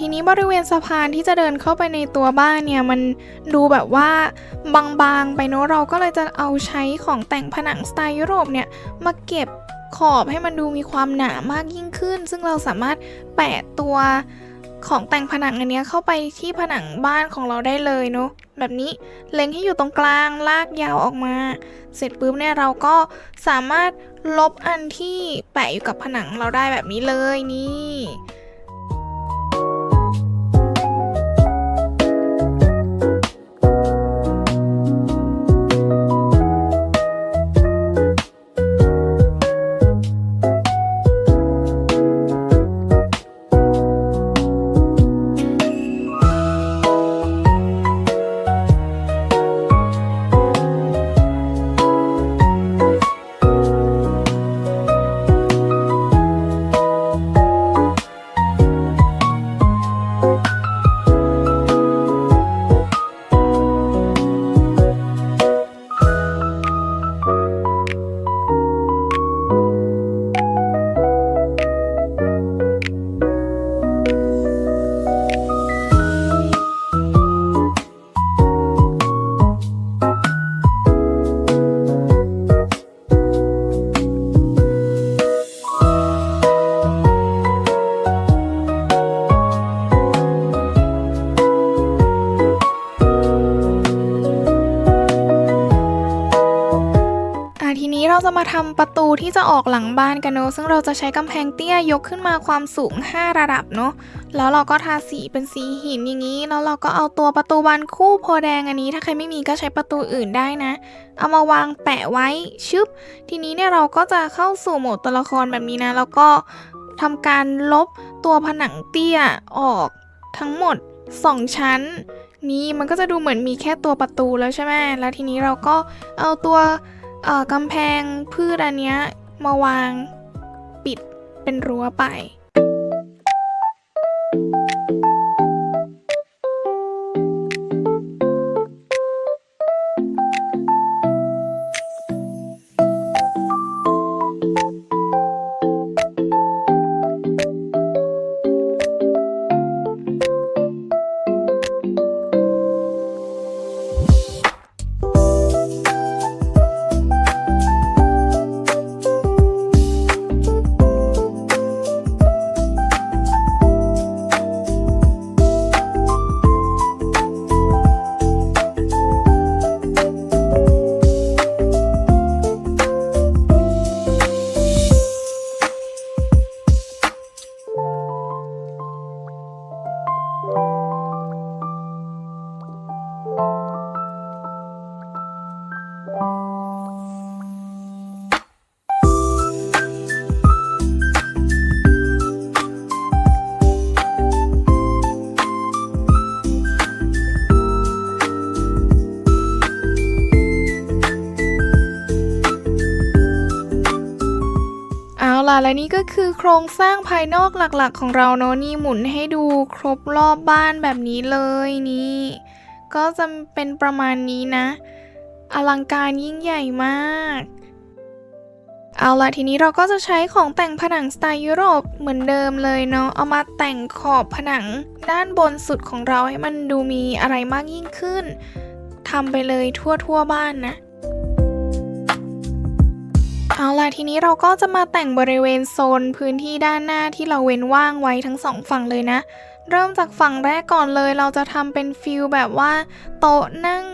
ทีนี้บริเวณสะพานที่จะเดินเข้าไปในตัวบ้านเนี่ยมันดูแบบว่าบางๆไปเนอะเราก็เลยจะเอาใช้ของแต่งผนังสไตล์ยุโรปเนี่ยมาเก็บขอบให้มันดูมีความหนามากยิ่งขึ้นซึ่งเราสามารถแปะตัวของแต่งผนังอันนี้เข้าไปที่ผนังบ้านของเราได้เลยเนอะแบบนี้เล็งให้อยู่ตรงกลางลากยาวออกมาเสร็จปุ๊บเนี่ยเราก็สามารถลบอันที่แปะอยู่กับผนังเราได้แบบนี้เลยนี่ เราจะมาทำประตูที่จะออกหลังบ้านกันเนอะซึ่งเราจะใช้กำแพงเตี้ยยกขึ้นมาความสูง5ระดับเนอะแล้วเราก็ทาสีเป็นสีหินอย่างนี้แล้วเราก็เอาตัวประตูบานคู่โพแดงอันนี้ถ้าใครไม่มีก็ใช้ประตูอื่นได้นะเอามาวางแปะไว้ชึบทีนี้เนี่ยเราก็จะเข้าสู่โหมดตัวละครแบบนี้นะแล้วก็ทำการลบตัวผนังเตี้ยออกทั้งหมด2ชั้นนี่มันก็จะดูเหมือนมีแค่ตัวประตูแล้วใช่ไหมแล้วทีนี้เราก็เอาตัวกำแพงพืชอันเนี้ยมาวางปิดเป็นรั้วไปและนี่ก็คือโครงสร้างภายนอกหลักๆของเราเนาะนี่หมุนให้ดูครบรอบบ้านแบบนี้เลยนี่ก็จะเป็นประมาณนี้นะอลังการยิ่งใหญ่มากเอาล่ะทีนี้เราก็จะใช้ของแต่งผนังสไตล์ยุโรปเหมือนเดิมเลยเนาะเอามาแต่งขอบผนังด้านบนสุดของเราให้มันดูมีอะไรมากยิ่งขึ้นทำไปเลยทั่วบ้านนะเอาล่ะทีนี้เราก็จะมาแต่งบริเวณโซนพื้นที่ด้านหน้าที่เราเว้นว่างไว้ทั้ง2ฝั่งเลยนะเริ่มจากฝั่งแรกก่อนเลยเราจะทำเป็นฟิลแบบว่าโต๊ะนั่ง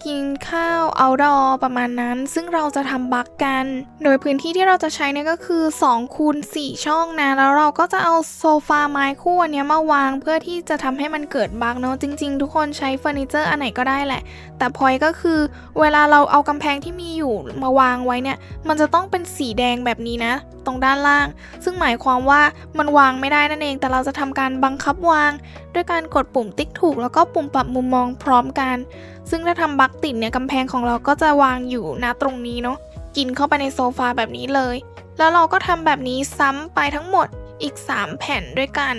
กินข้าวoutdoorประมาณนั้นซึ่งเราจะทำบักกันโดยพื้นที่ที่เราจะใช้เนี่ยก็คือ2 คูณ 4 ช่องนะแล้วเราก็จะเอาโซฟาไม้คู่อันนี้มาวางเพื่อที่จะทำให้มันเกิดบักเนาะจริงๆทุกคนใช้เฟอร์นิเจอร์อันไหนก็ได้แหละแต่พอยก็คือเวลาเราเอากำแพงที่มีอยู่มาวางไว้เนี่ยมันจะต้องเป็นสีแดงแบบนี้นะตรงด้านล่างซึ่งหมายความว่ามันวางไม่ได้นั่นเองแต่เราจะทำการบังคับวางด้วยการกดปุ่มติ๊กถูกแล้วก็ปุ่มปรับมุมมองพร้อมกันซึ่งถ้าทำบักติดเนี่ยกำแพงของเราก็จะวางอยู่นะตรงนี้เนาะกินเข้าไปในโซฟาแบบนี้เลยแล้วเราก็ทำแบบนี้ซ้ำไปทั้งหมดอีก3 แผ่นด้วยกัน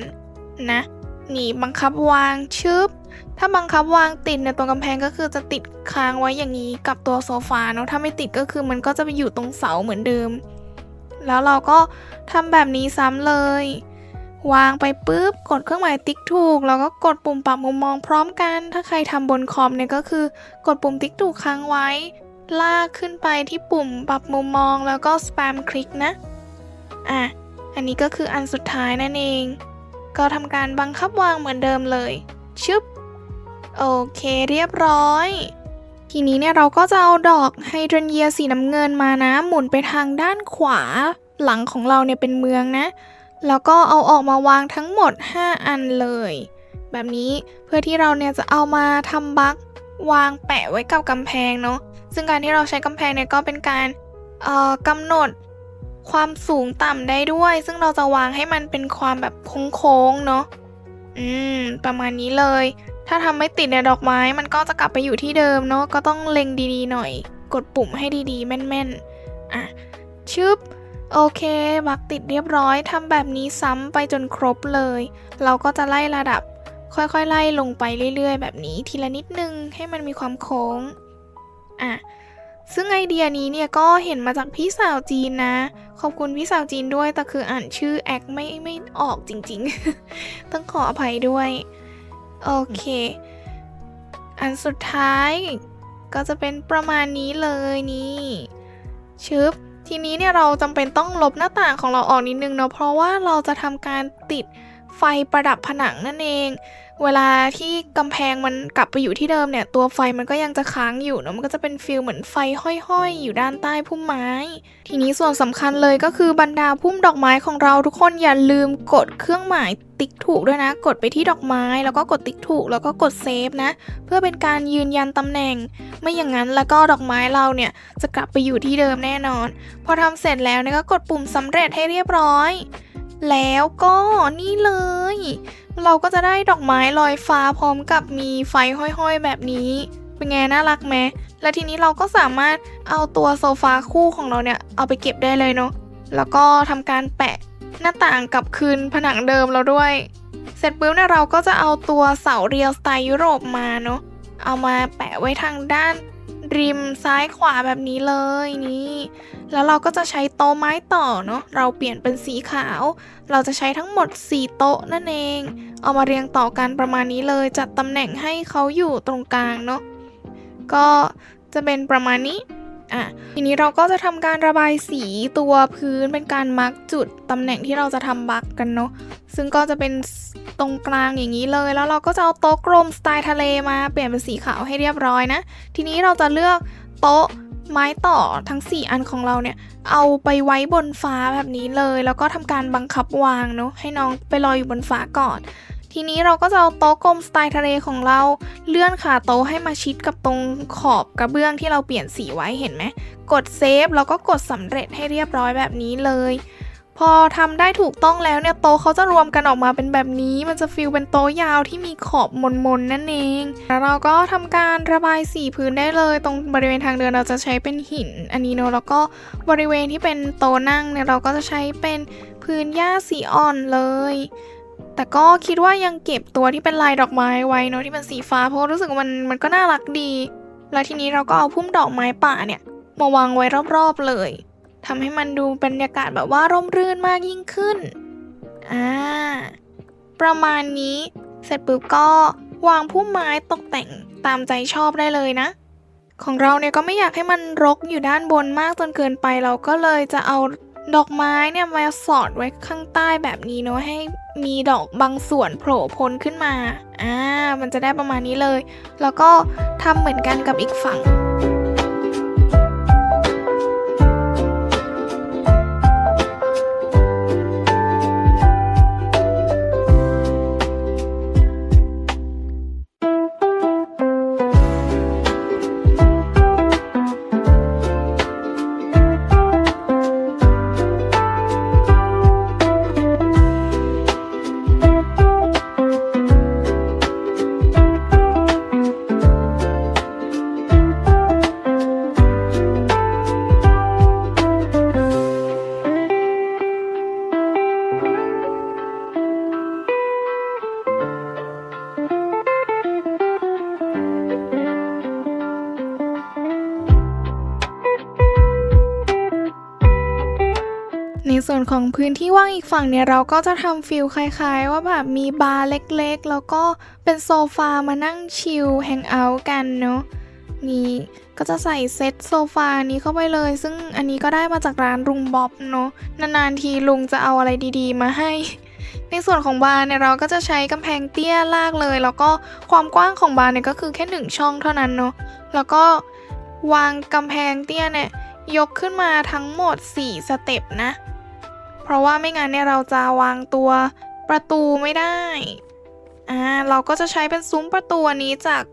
นะนี่บังคับวางชึบถ้าบังคับวางติดในตรงกำแพงก็คือจะติดค้างไว้อย่างนี้กับตัวโซฟาเนาะถ้าไม่ติดก็คือมันก็จะไปอยู่ตรงเสาเหมือนเดิมแล้วเราก็ทำแบบนี้ซ้ำเลยวางไปปุ๊บกดเครื่องหมายติ๊กถูกแล้วก็กดปุ่มปรับมุมมองพร้อมกันถ้าใครทำบนคอมเนี่ยก็คือกดปุ่มติ๊กถูกค้างไว้ลากขึ้นไปที่ปุ่มปรับมุมมองแล้วก็สแปมคลิกนะอันนี้ก็คืออันสุดท้ายนั่นเองก็ทำการบังคับวางเหมือนเดิมเลยชึบโอเคเรียบร้อยทีนี้เนี่ยเราก็จะเอาดอกไฮเดรนเยียสีน้ำเงินมานะหมุนไปทางด้านขวาหลังของเราเนี่ยเป็นเมืองนะแล้วก็เอาออกมาวางทั้งหมด5 อันเลยแบบนี้เพื่อที่เราเนี่ยจะเอามาทำบักวางแปะไว้กับกำแพงเนาะซึ่งการที่เราใช้กำแพงเนี่ยก็เป็นการกำหนดความสูงต่ำได้ด้วยซึ่งเราจะวางให้มันเป็นความแบบโค้งๆเนาะประมาณนี้เลยถ้าทำไม่ติดเนี่ยดอกไม้มันก็จะกลับไปอยู่ที่เดิมเนาะก็ต้องเล็งดีๆหน่อยกดปุ่มให้ดีๆแม่นๆชึบโอเคบักติดเรียบร้อยทำแบบนี้ซ้ำไปจนครบเลยเราก็จะไล่ระดับค่อยๆไล่ลงไปเรื่อยๆแบบนี้ทีละนิดนึงให้มันมีความโค้งซึ่งไอเดียนี้เนี่ยก็เห็นมาจากพี่สาวจีนนะขอบคุณพี่สาวจีนด้วยแต่คืออ่านชื่อแอคไม่ออกจริงๆ ต้องขออภัยด้วยโอเคอันสุดท้ายก็จะเป็นประมาณนี้เลยนี่ชึบทีนี้เนี่ยเราจำเป็นต้องลบหน้าต่างของเราออกนิดนึงเนาะเพราะว่าเราจะทำการติด ไฟประดับผนังนั่นเองเวลาที่กำแพงมันกลับไปอยู่ที่เดิมเนี่ยตัวไฟมันก็ยังจะค้างอยู่เนาะมันก็จะเป็นฟีลเหมือนไฟห้อยๆอยู่ด้านใต้พุ่มไม้ทีนี้ส่วนสำคัญเลยก็คือบรรดาพุ่มดอกไม้ของเราทุกคนอย่าลืมกดเครื่องหมายติ๊กถูกด้วยนะกดไปที่ดอกไม้แล้วก็กดติ๊กถูกแล้วก็กดเซฟนะเพื่อเป็นการยืนยันตำแหน่งไม่อย่างนั้นแล้วก็ดอกไม้เราเนี่ยจะกลับไปอยู่ที่เดิมแน่นอนพอทำเสร็จแล้วเนี่ยก็กดปุ่มสำเร็จให้เรียบร้อยแล้วก็นี่เลยเราก็จะได้ดอกไม้ลอยฟ้าพร้อมกับมีไฟห้อยๆแบบนี้เป็นไงน่ารักไหมและทีนี้เราก็สามารถเอาตัวโซฟาคู่ของเราเนี่ยเอาไปเก็บได้เลยเนาะแล้วก็ทำการแปะหน้าต่างกลับคืนผนังเดิมเราด้วยเสร็จปุ๊บเนี่ยเราก็จะเอาตัวเสาเรียวสไตล์ยุโรปมาเนาะเอามาแปะไว้ทางด้านริมซ้ายขวาแบบนี้เลยนี่แล้วเราก็จะใช้โต๊ะไม้ต่อเนาะเราเปลี่ยนเป็นสีขาวเราจะใช้ทั้งหมด4โต๊ะนั่นเองเอามาเรียงต่อกันประมาณนี้เลยจัดตำแหน่งให้เขาอยู่ตรงกลางเนาะก็จะเป็นประมาณนี้ทีนี้เราก็จะทำการระบายสีตัวพื้นเป็นการมาร์กจุดตำแหน่งที่เราจะทำบักกันเนาะซึ่งก็จะเป็นตรงกลางอย่างนี้เลยแล้วเราก็จะเอาโต๊ะกลมสไตล์ทะเลมาเปลี่ยนเป็นสีขาวให้เรียบร้อยนะทีนี้เราจะเลือกโต๊ะไม้ต่อทั้ง4อันของเราเนี่ยเอาไปไว้บนฟ้าแบบนี้เลยแล้วก็ทำการบังคับวางเนาะให้น้องไปลอยอยู่บนฟ้าก่อนทีนี้เราก็จะเอาโต๊ะกลมสไตล์ทะเลของเราเลื่อนขาโต๊ะให้มาชิดกับตรงขอบกระเบื้องที่เราเปลี่ยนสีไว้เห็นไหมกดเซฟแล้วก็กดสำเร็จให้เรียบร้อยแบบนี้เลยพอทำได้ถูกต้องแล้วเนี่ยโต๊ะเขาจะรวมกันออกมาเป็นแบบนี้มันจะฟีลเป็นโต๊ะยาวที่มีขอบมนๆนั่นเองแล้วเราก็ทำการระบายสีพื้นได้เลยตรงบริเวณทางเดินเราจะใช้เป็นหินอันนี้เนาะแล้วก็บริเวณที่เป็นโต๊ะนั่งเนี่ยเราก็จะใช้เป็นพื้นหญ้าสีอ่อนเลยแต่ก็คิดว่ายังเก็บตัวที่เป็นลายดอกไม้ไว้เนาะที่เป็นสีฟ้าเพราะรู้สึกว่ามันก็น่ารักดีแล้วทีนี้เราก็เอาพุ่มดอกไม้ป่าเนี่ยมาวางไว้รอบๆเลยทำให้มันดูบรรยากาศแบบว่าร่มรื่นมากยิ่งขึ้นประมาณนี้เสร็จปุ๊บก็วางพุ่มไม้ตกแต่งตามใจชอบได้เลยนะของเราเนี่ยก็ไม่อยากให้มันรกอยู่ด้านบนมากจนเกินไปเราก็เลยจะเอาดอกไม้เนี่ยมาสอดไว้ข้างใต้แบบนี้เนาะให้มีดอกบางส่วนโผล่พ้นขึ้นมามันจะได้ประมาณนี้เลยแล้วก็ทำเหมือนกันกับอีกฝั่งในส่วนของพื้นที่ว่างอีกฝั่งเนี่ยเราก็จะทำฟีลคล้ายๆว่าแบบมีบาร์เล็กๆแล้วก็เป็นโซฟามานั่งชิลแฮงเอาท์กันเนาะนี่ก็จะใส่เซตโซฟานี้เข้าไปเลยซึ่งอันนี้ก็ได้มาจากร้านลุงบ๊อบเนาะนานๆทีลุงจะเอาอะไรดีๆมาให้ในส่วนของบาร์เนี่ยเราก็จะใช้กำแพงเตี้ยลากเลยแล้วก็ความกว้างของบาร์เนี่ยก็คือแค่1ช่องเท่านั้นเนาะแล้วก็วางกำแพงเตี้ยเนี่ยยกขึ้นมาทั้งหมด4สเต็ปนะเพราะว่าไม่งั้นเนี่ยเราจะวางตัวประตูไม่ได้เราก็จะใช้เป็นซุ้มประตูนี้จาก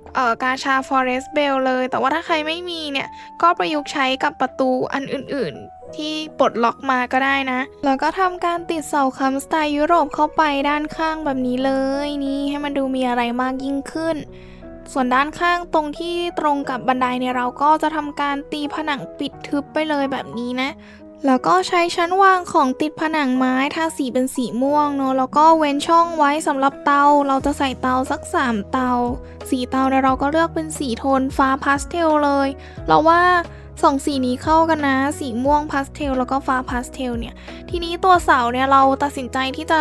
กาชา Forest Bell เลยแต่ว่าถ้าใครไม่มีเนี่ยก็ประยุกต์ใช้กับประตูอันอื่นๆที่ปลดล็อกมาก็ได้นะแล้วก็ทำการติดเสาค้ำสไตล์ยุโรปเข้าไปด้านข้างแบบนี้เลยนี่ให้มันดูมีอะไรมากยิ่งขึ้นส่วนด้านข้างตรงที่ตรงกับบันไดเนี่ยเราก็จะทำการตีผนังปิดทึบไปเลยแบบนี้นะแล้วก็ใช้ชั้นวางของติดผนังไม้ทาสีเป็นสีม่วงเนาะแล้วก็เว้นช่องไว้สำหรับเตาเราจะใส่เตาสัก3เตาสีเตาเนี่ยเราก็เลือกเป็นสีโทนฟ้าพาสเทลเลยเราว่า2สีนี้เข้ากันนะสีม่วงพาสเทลแล้วก็ฟ้าพาสเทลเนี่ยทีนี้ตัวเสาเนี่ยเราตัดสินใจที่จะ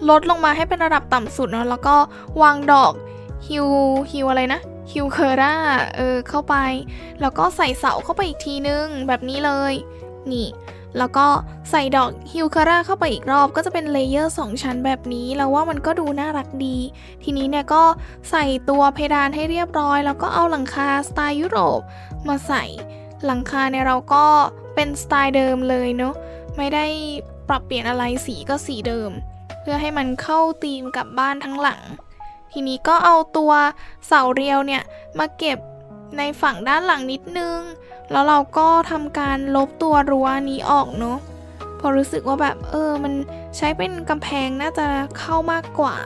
ลดลงมาให้เป็นระดับต่ำสุดเนาะแล้วก็วางดอกฮิวอะไรนะฮิวเคอร่าเข้าไปแล้วก็ใส่เสาเข้าไปอีกทีนึงแบบนี้เลยนี่ แล้วก็ใส่ดอกฮิวคาร่าเข้าไปอีกรอบก็จะเป็นเลเยอร์2ชั้นแบบนี้แล้วว่ามันก็ดูน่ารักดีทีนี้เนี่ยก็ใส่ตัวเพดานให้เรียบร้อยแล้วก็เอาหลังคาสไตล์ยุโรปมาใส่หลังคาเนี่ยเราก็เป็นสไตล์เดิมเลยเนาะไม่ได้ปรับเปลี่ยนอะไรสีก็สีเดิมเพื่อให้มันเข้าธีมกับบ้านทั้งหลังทีนี้ก็เอาตัวเสาเรียวเนี่ยมาเก็บในฝั่งด้านหลังนิดนึงแล้วเราก็ทำการลบตัวรั้วนี้ออกเนาะพอรู้สึกว่าแบบมันใช้เป็นกำแพงน่าจะเข้ามากกว่า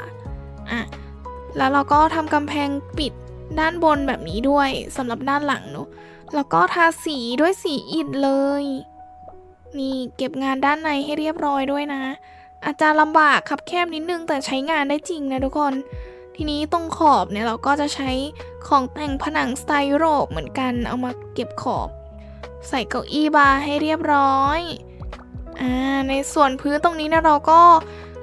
แล้วเราก็ทำกำแพงปิดด้านบนแบบนี้ด้วยสำหรับด้านหลังเนาะแล้วก็ทาสีด้วยสีอิฐเลยนี่เก็บงานด้านในให้เรียบร้อยด้วยนะอาจจะลำบากคับแคบนิดนึงแต่ใช้งานได้จริงนะทุกคนทีนี้ตรงขอบเนี่ยเราก็จะใช้ของแต่งผนังสไตล์ยุโรปเหมือนกันเอามาเก็บขอบใส่เก้าอี้บาร์ให้เรียบร้อยในส่วนพื้นตรงนี้นะเราก็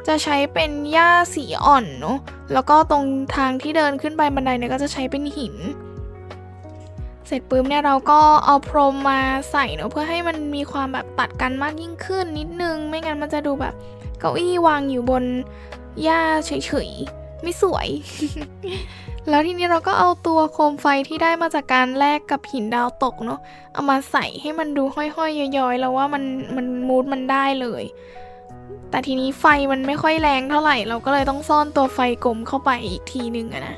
จะใช้เป็นหญ้าสีอ่อนเนาะแล้วก็ตรงทางที่เดินขึ้นไปบันไดเนี่ยก็จะใช้เป็นหินเสร็จปุ๊บเนี่ยเราก็เอาพรมมาใส่เนาะเพื่อให้มันมีความแบบตัดกันมากยิ่งขึ้นนิดนึงไม่งั้นมันจะดูแบบเก้าอี้วางอยู่บนหญ้าเฉยๆไม่สวย แล้วทีนี้เราก็เอาตัวโคมไฟที่ได้มาจากการแลกกับหินดาวตกเนาะเอามาใส่ให้มันดูห้อยๆย้อยๆแล้วว่ามันมูดมันได้เลยแต่ทีนี้ไฟมันไม่ค่อยแรงเท่าไหร่เราก็เลยต้องซ่อนตัวไฟกลมเข้าไปอีกทีนึงนะ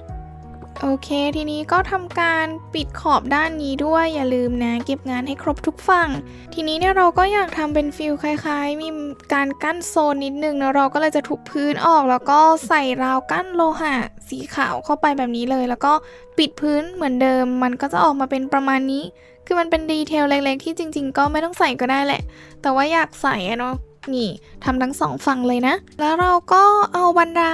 โอเคทีนี้ก็ทำการปิดขอบด้านนี้ด้วยอย่าลืมนะเก็บงานให้ครบทุกฝั่งทีนี้เนี่ยเราก็อยากทำเป็นฟิลคล้ายๆมีการกั้นโซนนิดนึงนะเราก็เลยจะทุบพื้นออกแล้วก็ใส่ราวกั้นโลหะสีขาวเข้าไปแบบนี้เลยแล้วก็ปิดพื้นเหมือนเดิมมันก็จะออกมาเป็นประมาณนี้คือมันเป็นดีเทลเล็กๆที่จริงๆก็ไม่ต้องใส่ก็ได้แหละแต่ว่าอยากใส่เนาะนี่ทำทั้งสองฝั่งเลยนะแล้วเราก็เอาบรรดา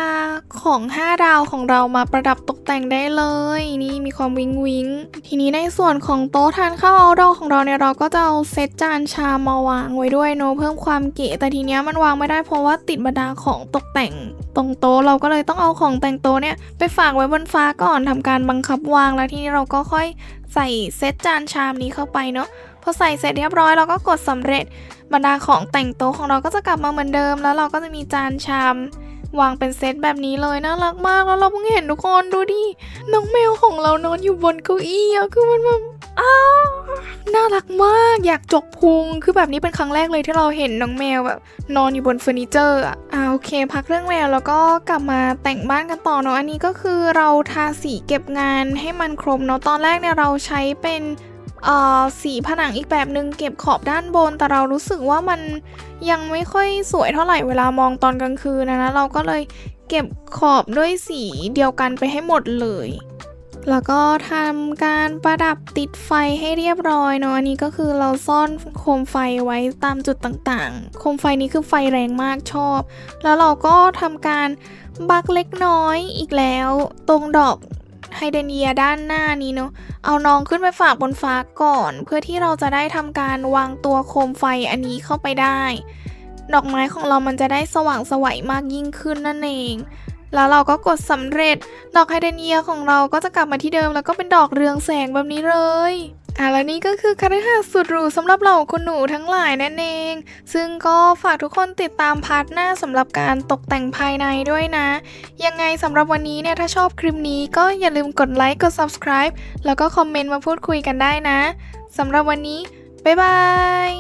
ของ5ดาวของเรามาประดับตกแต่งได้เลยนี่มีความวิงวิงทีนี้ในส่วนของโต๊ะทานข้าวเอาท์ดอร์ของเราเนี่ยเราก็จะเอาเซตจานชามมาวางไว้ด้วยเนาะเพิ่มความเก๋แต่ทีเนี้ยมันวางไม่ได้เพราะว่าติดบรรดาของตกแต่งตรงโต๊ะเราก็เลยต้องเอาของแต่งโต๊ะเนี่ยไปฝากไว้บนฟ้าก่อนทำการบังคับวางแล้วทีนี้เราก็ค่อยใส่เซตจานชามนี้เข้าไปเนาะพอใส่เสร็จเรียบร้อยเราก็กดสำเร็จบรรดาของแต่งโต๊ะของเราก็จะกลับมาเหมือนเดิมแล้วเราก็จะมีจานชามวางเป็นเซตแบบนี้เลยน่ารักมากแล้วเราเพิ่งเห็นทุกคนดูดิน้องแมวของเรานอนอยู่บนเก้าอี้คือมันแบบน่ารักมากอยากจกพุงคือแบบนี้เป็นครั้งแรกเลยที่เราเห็นน้องแมวแบบนอนอยู่บนเฟอร์นิเจอร์โอเคพักเรื่องแมวแล้วก็กลับมาแต่งบ้านกันต่อเนาะอันนี้ก็คือเราทาสีเก็บงานให้มันครบเนาะตอนแรกเนี่ยเราใช้เป็นสีผนังอีกแบบนึงเก็บขอบด้านบนแต่เรารู้สึกว่ามันยังไม่ค่อยสวยเท่าไหร่เวลามองตอนกลางคืนนะเราก็เลยเก็บขอบด้วยสีเดียวกันไปให้หมดเลยแล้วก็ทำการประดับติดไฟให้เรียบร้อยเนาะอันนี้ก็คือเราซ่อนโคมไฟไว้ตามจุดต่างๆโคมไฟนี้คือไฟแรงมากชอบแล้วเราก็ทำการบักเล็กน้อยอีกแล้วตรงดอกไฮเดรเนียด้านหน้านี้เนาะเอาน้องขึ้นไปฝากบนฟ้าก่อนเพื่อที่เราจะได้ทำการวางตัวโคมไฟอันนี้เข้าไปได้ดอกไม้ของเรามันจะได้สว่างไสวมากยิ่งขึ้นนั่นเองแล้วเราก็กดสำเร็จดอกไฮเดรเนียของเราก็จะกลับมาที่เดิมแล้วก็เป็นดอกเรืองแสงแบบนี้เลยและนี่ก็คือคฤหาสน์สุดหรูสำหรับเหล่าคุณหนูทั้งหลายนั่นเองซึ่งก็ฝากทุกคนติดตามพาร์ทหน้าสำหรับการตกแต่งภายในด้วยนะยังไงสำหรับวันนี้เนี่ยถ้าชอบคลิปนี้ก็อย่าลืมกดไลค์กด subscribe แล้วก็คอมเมนต์มาพูดคุยกันได้นะสำหรับวันนี้บ๊ายบาย